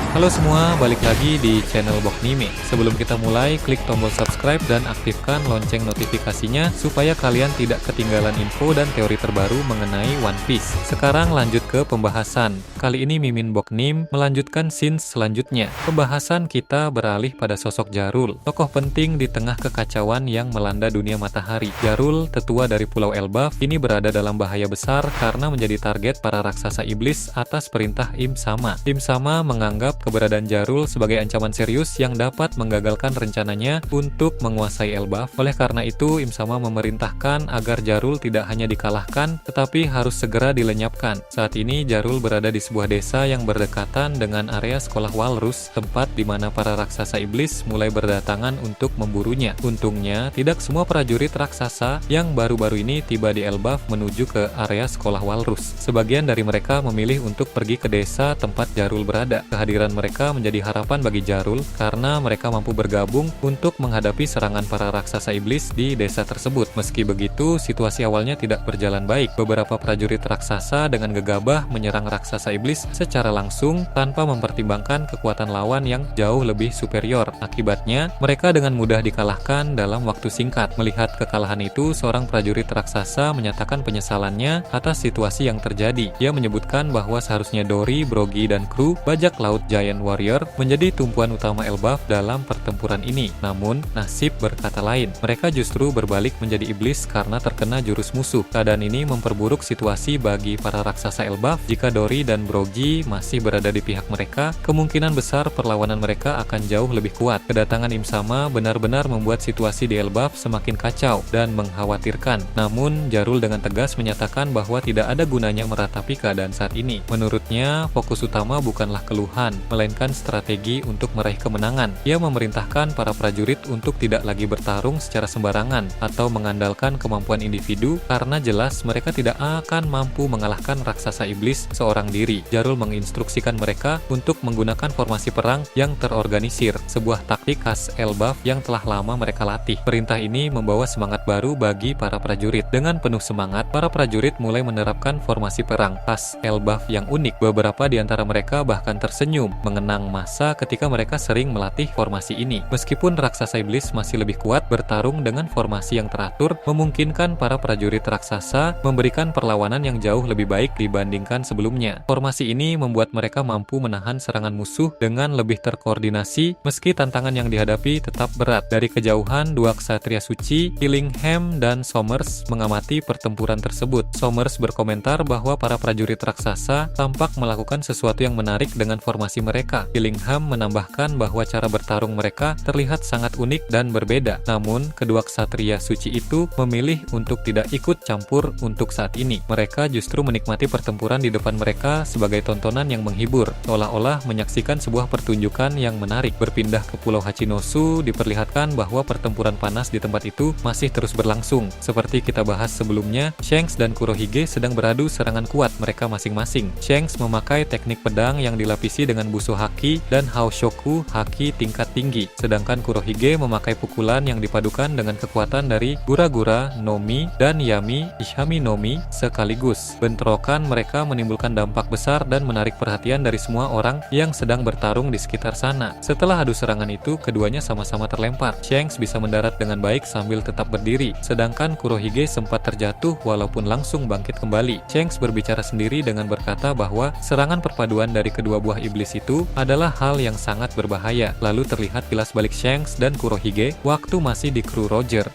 Halo semua, balik lagi di channel Boknime. Sebelum kita mulai, klik tombol subscribe dan aktifkan lonceng notifikasinya supaya kalian tidak ketinggalan info dan teori terbaru mengenai One Piece. Sekarang lanjut ke pembahasan. Kali ini Mimin Boknim melanjutkan scene selanjutnya. Pembahasan kita beralih pada sosok Jarul, tokoh penting di tengah kekacauan yang melanda dunia matahari. Jarul, tetua dari Pulau Elbaf, ini berada dalam bahaya besar karena menjadi target para raksasa iblis atas perintah Im Sama. Im Sama menganggap keberadaan Jarul sebagai ancaman serius yang dapat menggagalkan rencananya untuk menguasai Elbaf. Oleh karena itu, Im Sama memerintahkan agar Jarul tidak hanya dikalahkan, tetapi harus segera dilenyapkan. Saat ini, Jarul berada di sebuah desa yang berdekatan dengan area sekolah Walrus, tempat di mana para raksasa iblis mulai berdatangan untuk memburunya. Untungnya, tidak semua prajurit raksasa yang baru-baru ini tiba di Elbaf menuju ke area sekolah Walrus. Sebagian dari mereka memilih untuk pergi ke desa tempat Jarul berada. Kehadiran mereka menjadi harapan bagi Jarul karena mereka mampu bergabung untuk menghadapi serangan para raksasa iblis di desa tersebut. Meski begitu, situasi awalnya tidak berjalan baik. Beberapa prajurit raksasa dengan gegabah menyerang raksasa iblis secara langsung tanpa mempertimbangkan kekuatan lawan yang jauh lebih superior. Akibatnya, mereka dengan mudah dikalahkan dalam waktu singkat. Melihat kekalahan itu, seorang prajurit raksasa menyatakan penyesalannya atas situasi yang terjadi. Dia menyebutkan bahwa seharusnya Dory, Brogy, dan kru bajak laut Giant Warrior menjadi tumpuan utama Elbaf dalam pertempuran ini. Namun, nasib berkata lain. Mereka justru berbalik menjadi iblis karena terkena jurus musuh. Keadaan ini memperburuk situasi bagi para raksasa Elbaf. Jika Dory dan Brogy masih berada di pihak mereka, kemungkinan besar perlawanan mereka akan jauh lebih kuat. Kedatangan Im Sama benar-benar membuat situasi di Elbaf semakin kacau dan mengkhawatirkan. Namun, Jarul dengan tegas menyatakan bahwa tidak ada gunanya meratapi keadaan saat ini. Menurutnya, fokus utama bukanlah keluhan, melainkan strategi untuk meraih kemenangan. Ia memerintahkan para prajurit untuk tidak lagi bertarung secara sembarangan atau mengandalkan kemampuan individu karena jelas mereka tidak akan mampu mengalahkan raksasa iblis seorang diri. Jarul menginstruksikan mereka untuk menggunakan formasi perang yang terorganisir, sebuah taktik khas Elbaf yang telah lama mereka latih. Perintah ini membawa semangat baru bagi para prajurit. Dengan penuh semangat, para prajurit mulai menerapkan formasi perang khas Elbaf yang unik. Beberapa di antara mereka bahkan tersenyum mengenang masa ketika mereka sering melatih formasi ini. Meskipun raksasa iblis masih lebih kuat, bertarung dengan formasi yang teratur memungkinkan para prajurit raksasa memberikan perlawanan yang jauh lebih baik dibandingkan sebelumnya. Formasi ini membuat mereka mampu menahan serangan musuh dengan lebih terkoordinasi meski tantangan yang dihadapi tetap berat. Dari kejauhan, dua ksatria suci, Killingham dan Somers mengamati pertempuran tersebut. Somers berkomentar bahwa para prajurit raksasa tampak melakukan sesuatu yang menarik dengan formasi mereka. Killingham menambahkan bahwa cara bertarung mereka terlihat sangat unik dan berbeda. Namun, kedua ksatria suci itu memilih untuk tidak ikut campur untuk saat ini. Mereka justru menikmati pertempuran di depan mereka sebagai tontonan yang menghibur, seolah-olah menyaksikan sebuah pertunjukan yang menarik. Berpindah ke Pulau Hachinosu, diperlihatkan bahwa pertempuran panas di tempat itu masih terus berlangsung. Seperti kita bahas sebelumnya, Shanks dan Kurohige sedang beradu serangan kuat mereka masing-masing. Shanks memakai teknik pedang yang dilapisi dengan buso haki dan Haoshoku haki tingkat tinggi, sedangkan Kurohige memakai pukulan yang dipadukan dengan kekuatan dari Gura-Gura Nomi dan Yami Ishami Nomi sekaligus. Bentrokan mereka menimbulkan dampak besar dan menarik perhatian dari semua orang yang sedang bertarung di sekitar sana. Setelah adu serangan itu, keduanya sama-sama terlempar. Shanks bisa mendarat dengan baik sambil tetap berdiri, sedangkan Kurohige sempat terjatuh walaupun langsung bangkit kembali. Shanks berbicara sendiri dengan berkata bahwa serangan perpaduan dari kedua buah iblis itu adalah hal yang sangat berbahaya. Lalu terlihat kilas balik Shanks dan Kurohige waktu masih di kru Roger,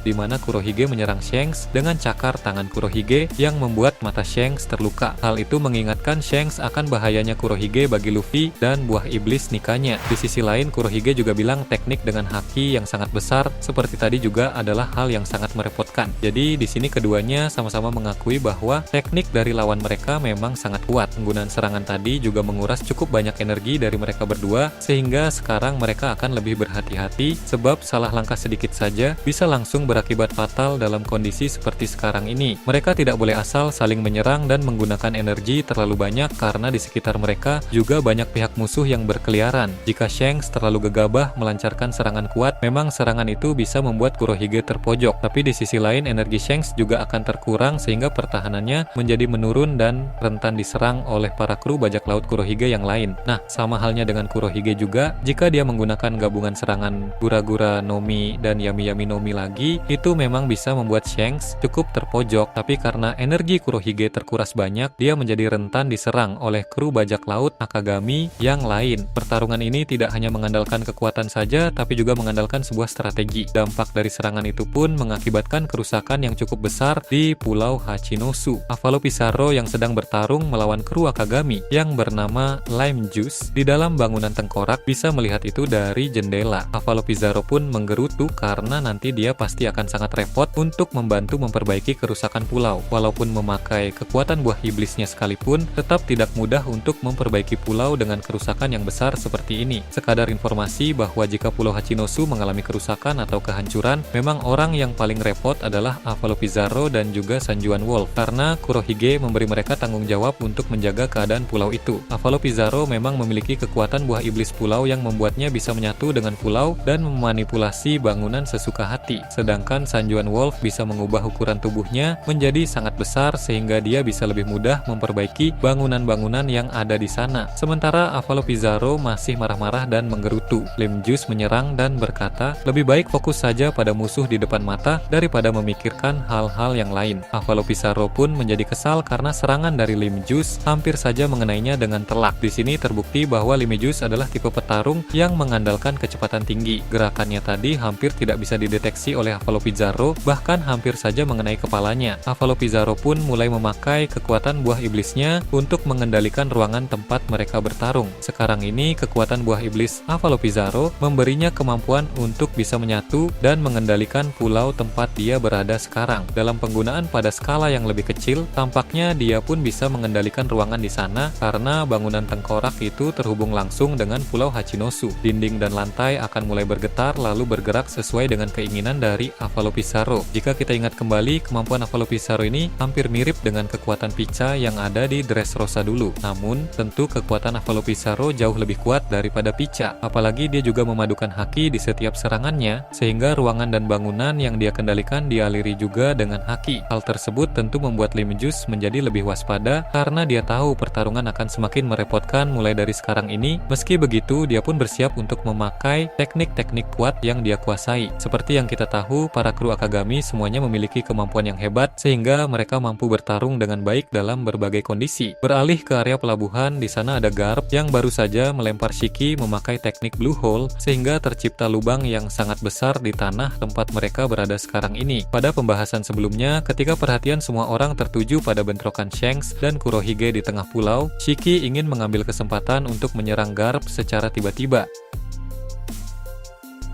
di mana Kurohige menyerang Shanks dengan cakar tangan Kurohige yang membuat mata Shanks terluka. Hal itu mengingatkan Shanks akan bahayanya Kurohige bagi Luffy dan buah iblis Nikanya. Di sisi lain, Kurohige juga bilang teknik dengan haki yang sangat besar seperti tadi juga adalah hal yang sangat merepotkan. Jadi di sini keduanya sama-sama mengakui bahwa teknik dari lawan mereka memang sangat kuat. Penggunaan serangan tadi juga menguras cukup banyak energi dari mereka berdua, sehingga sekarang mereka akan lebih berhati-hati sebab salah langkah sedikit saja bisa langsung berakibat fatal dalam kondisi seperti sekarang ini. Mereka tidak boleh asal saling menyerang dan menggunakan energi terlalu banyak karena di sekitar mereka juga banyak pihak musuh yang berkeliaran. Jika Shanks terlalu gegabah melancarkan serangan kuat, memang serangan itu bisa membuat Kurohige terpojok. Tapi di sisi lain, energi Shanks juga akan terkurang sehingga pertahanannya menjadi menurun dan rentan diserang oleh para kru bajak laut Kurohige yang lain. Nah, sama halnya dengan Kurohige juga, jika dia menggunakan gabungan serangan Gura-Gura Nomi dan Yami-Yami Nomi lagi, itu memang bisa membuat Shanks cukup terpojok. Tapi karena energi Kurohige terkuras banyak, dia menjadi rentan diserang oleh kru bajak laut Akagami yang lain. Pertarungan ini tidak hanya mengandalkan kekuatan saja, tapi juga mengandalkan sebuah strategi. Dampak dari serangan itu pun mengakibatkan kerusakan yang cukup besar di Pulau Hachinosu. Avalo Pizarro yang sedang bertarung melawan kru Akagami yang bernama Lime Juice di dalam bangunan tengkorak bisa melihat itu dari jendela. Avalo Pizarro pun menggerutu karena nanti dia pasti akan sangat repot untuk membantu memperbaiki kerusakan pulau. Walaupun memakai kekuatan buah iblisnya sekalipun, tetap tidak mudah untuk memperbaiki pulau dengan kerusakan yang besar seperti ini. Sekadar informasi bahwa jika Pulau Hachinosu mengalami kerusakan atau kehancuran, memang orang yang paling repot adalah Avalo Pizarro dan juga Sanjuan Wolf, karena Kurohige memberi mereka tanggung jawab untuk menjaga keadaan pulau itu. Avalo Pizarro memang memiliki kekuatan buah iblis pulau yang membuatnya bisa menyatu dengan pulau dan memanipulasi bangunan sesuka hati. Sedangkan Sanjuan Wolf bisa mengubah ukuran tubuhnya menjadi sangat besar sehingga dia bisa lebih mudah memperbaiki bangunan-bangunan yang ada di sana. Sementara Avalo Pizarro masih marah-marah dan menggerutu. Lime Juice menyerang dan berkata, lebih baik fokus saja pada musuh di depan mata daripada memikirkan hal-hal yang lain. Avalo Pizarro pun menjadi kesal karena serangan dari Lime Juice hampir saja mengenainya dengan telak. Di sini terbukti bahwa Lime Juice adalah tipe petarung yang mengandalkan kecepatan tinggi. Gerakannya tadi hampir tidak bisa dideteksi oleh Avalo Pizarro, bahkan hampir saja mengenai kepalanya. Avalo Pizarro pun mulai memakai kekuatan buah iblisnya untuk mengendalikan ruangan tempat mereka bertarung. Sekarang ini kekuatan buah iblis Avalo Pizarro memberinya kemampuan untuk bisa menyatu dan mengendalikan pulau tempat dia berada sekarang. Dalam penggunaan pada skala yang lebih kecil, tampaknya dia pun bisa mengendalikan ruangan di sana karena bangunan tengkorak itu terhubung langsung dengan Pulau Hachinosu. Dinding dan lantai akan mulai bergetar lalu bergerak sesuai dengan keinginan dari Avalo Pizarro. Jika kita ingat kembali, kemampuan Avalo Pizarro ini hampir mirip dengan kekuatan Pica yang ada di Dressrosa dulu. Namun, tentu kekuatan Avalo Pizarro jauh lebih kuat daripada Pica. Apalagi dia juga memadukan haki di setiap serangannya, sehingga ruangan dan bangunan yang dia kendalikan dialiri juga dengan haki. Hal tersebut tentu membuat Lime Juice menjadi lebih waspada karena dia tahu pertarungan akan semakin merepotkan mulai dari sekarang ini. Meski begitu, dia pun bersiap untuk memakai teknik-teknik kuat yang dia kuasai. Seperti yang kita tahu, para kru Akagami semuanya memiliki kemampuan yang hebat sehingga mereka mampu bertarung dengan baik dalam berbagai kondisi. Beralih ke area pelabuhan, di sana ada Garp yang baru saja melempar Shiki memakai teknik Blue Hole sehingga tercipta lubang yang sangat besar di tanah tempat mereka berada sekarang ini. Pada pembahasan sebelumnya, ketika perhatian semua orang tertuju pada bentrokan Shanks dan Kurohige di tengah pulau, Shiki ingin mengambil kesempatan untuk menyerang Garp secara tiba-tiba.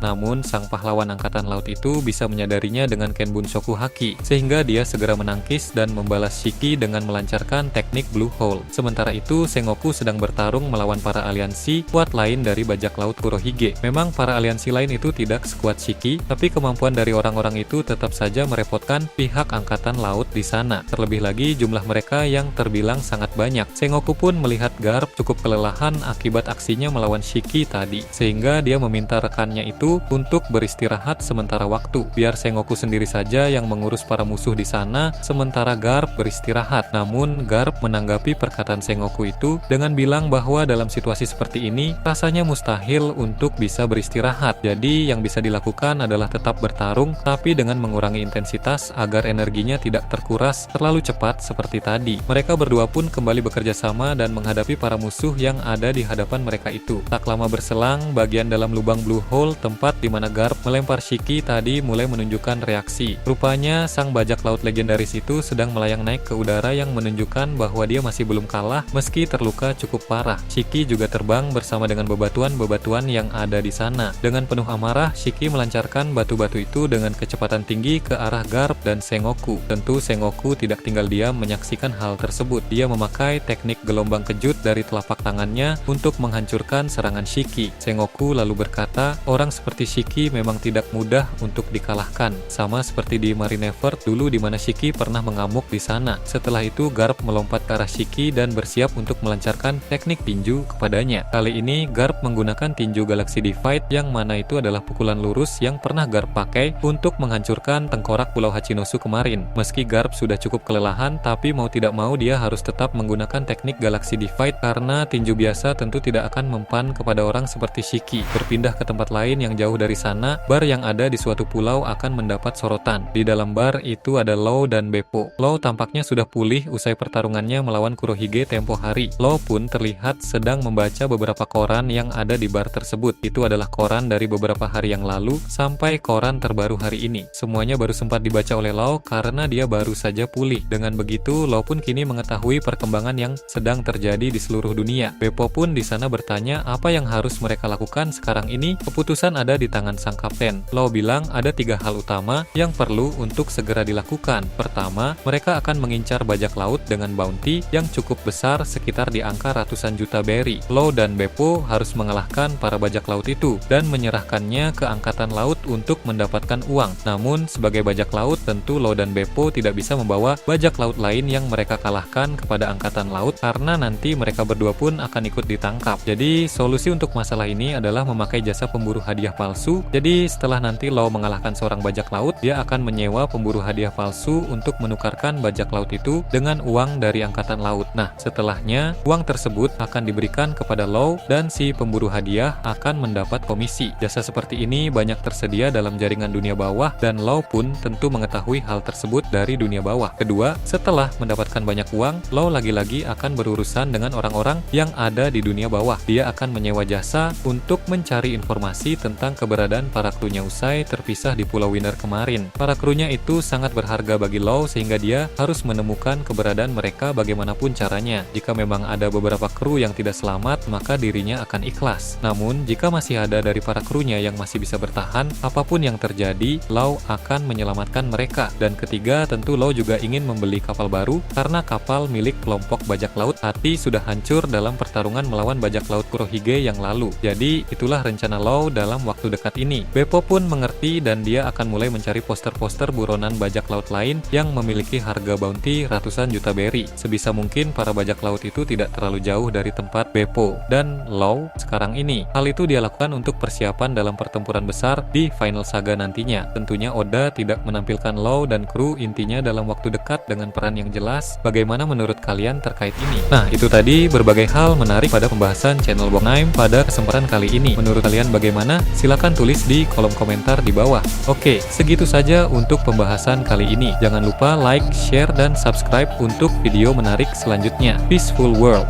Namun, sang pahlawan angkatan laut itu bisa menyadarinya dengan Kenbunsoku Haki, sehingga dia segera menangkis dan membalas Shiki dengan melancarkan teknik Blue Hole. Sementara itu, Sengoku sedang bertarung melawan para aliansi kuat lain dari bajak laut Kurohige. Memang para aliansi lain itu tidak sekuat Shiki, tapi kemampuan dari orang-orang itu tetap saja merepotkan pihak angkatan laut di sana. Terlebih lagi, jumlah mereka yang terbilang sangat banyak. Sengoku pun melihat Garp cukup kelelahan akibat aksinya melawan Shiki tadi, sehingga dia meminta rekannya itu untuk beristirahat sementara waktu. Biar Sengoku sendiri saja yang mengurus para musuh di sana, sementara Garp beristirahat. Namun, Garp menanggapi perkataan Sengoku itu dengan bilang bahwa dalam situasi seperti ini, rasanya mustahil untuk bisa beristirahat. Jadi, yang bisa dilakukan adalah tetap bertarung, tapi dengan mengurangi intensitas agar energinya tidak terkuras terlalu cepat seperti tadi. Mereka berdua pun kembali bekerja sama dan menghadapi para musuh yang ada di hadapan mereka itu. Tak lama berselang, bagian dalam lubang Blue Hole tempat di mana Garp melempar Shiki tadi mulai menunjukkan reaksi. Rupanya sang bajak laut legendaris itu sedang melayang naik ke udara yang menunjukkan bahwa dia masih belum kalah meski terluka cukup parah. Shiki juga terbang bersama dengan bebatuan-bebatuan yang ada di sana. Dengan penuh amarah, Shiki melancarkan batu-batu itu dengan kecepatan tinggi ke arah Garp dan Sengoku. Tentu Sengoku tidak tinggal diam menyaksikan hal tersebut. Dia memakai teknik gelombang kejut dari telapak tangannya untuk menghancurkan serangan Shiki. Sengoku lalu berkata, orang seperti seperti Shiki memang tidak mudah untuk dikalahkan. Sama seperti di Marineford dulu di mana Shiki pernah mengamuk di sana. Setelah itu Garp melompat ke arah Shiki dan bersiap untuk melancarkan teknik tinju kepadanya. Kali ini Garp menggunakan tinju Galaxy Divide yang mana itu adalah pukulan lurus yang pernah Garp pakai untuk menghancurkan tengkorak Pulau Hachinosu kemarin. Meski Garp sudah cukup kelelahan, tapi mau tidak mau dia harus tetap menggunakan teknik Galaxy Divide karena tinju biasa tentu tidak akan mempan kepada orang seperti Shiki. Berpindah ke tempat lain yang jauh dari sana, bar yang ada di suatu pulau akan mendapat sorotan. Di dalam bar itu ada Law dan Beppo. Law tampaknya sudah pulih usai pertarungannya melawan Kurohige tempo hari. Law pun terlihat sedang membaca beberapa koran yang ada di bar tersebut. Itu adalah koran dari beberapa hari yang lalu sampai koran terbaru hari ini. Semuanya baru sempat dibaca oleh Law karena dia baru saja pulih. Dengan begitu, Law pun kini mengetahui perkembangan yang sedang terjadi di seluruh dunia. Beppo pun di sana bertanya apa yang harus mereka lakukan sekarang ini. Keputusan ada di tangan sang kapten. Law bilang ada 3 hal utama yang perlu untuk segera dilakukan. Pertama, mereka akan mengincar bajak laut dengan bounty yang cukup besar sekitar di angka ratusan juta berry. Law dan Beppo harus mengalahkan para bajak laut itu dan menyerahkannya ke angkatan laut untuk mendapatkan uang. Namun, sebagai bajak laut tentu Law dan Beppo tidak bisa membawa bajak laut lain yang mereka kalahkan kepada angkatan laut karena nanti mereka berdua pun akan ikut ditangkap. Jadi, solusi untuk masalah ini adalah memakai jasa pemburu hadiah palsu. Jadi setelah nanti Law mengalahkan seorang bajak laut, dia akan menyewa pemburu hadiah palsu untuk menukarkan bajak laut itu dengan uang dari angkatan laut. Nah, setelahnya uang tersebut akan diberikan kepada Law dan si pemburu hadiah akan mendapat komisi. Jasa seperti ini banyak tersedia dalam jaringan dunia bawah dan Law pun tentu mengetahui hal tersebut dari dunia bawah. Kedua, setelah mendapatkan banyak uang, Law lagi-lagi akan berurusan dengan orang-orang yang ada di dunia bawah. Dia akan menyewa jasa untuk mencari informasi tentang keberadaan para krunya usai terpisah di Pulau Winner kemarin. Para krunya itu sangat berharga bagi Law sehingga dia harus menemukan keberadaan mereka bagaimanapun caranya. Jika memang ada beberapa kru yang tidak selamat, maka dirinya akan ikhlas. Namun, jika masih ada dari para krunya yang masih bisa bertahan, apapun yang terjadi, Law akan menyelamatkan mereka. Dan ketiga, tentu Law juga ingin membeli kapal baru karena kapal milik kelompok bajak laut Hati sudah hancur dalam pertarungan melawan bajak laut Kurohige yang lalu. Jadi, itulah rencana Law dalam waktu dekat ini. Beppo pun mengerti dan dia akan mulai mencari poster-poster buronan bajak laut lain yang memiliki harga bounty ratusan juta berry. Sebisa mungkin para bajak laut itu tidak terlalu jauh dari tempat Beppo dan Law sekarang ini. Hal itu dia lakukan untuk persiapan dalam pertempuran besar di Final Saga nantinya. Tentunya Oda tidak menampilkan Law dan kru intinya dalam waktu dekat dengan peran yang jelas. Bagaimana menurut kalian terkait ini? Nah, itu tadi berbagai hal menarik pada pembahasan channel Boknaim pada kesempatan kali ini. Menurut kalian bagaimana? Silahkan tulis di kolom komentar di bawah. Oke, segitu saja untuk pembahasan kali ini. Jangan lupa like, share, dan subscribe untuk video menarik selanjutnya. Peaceful World.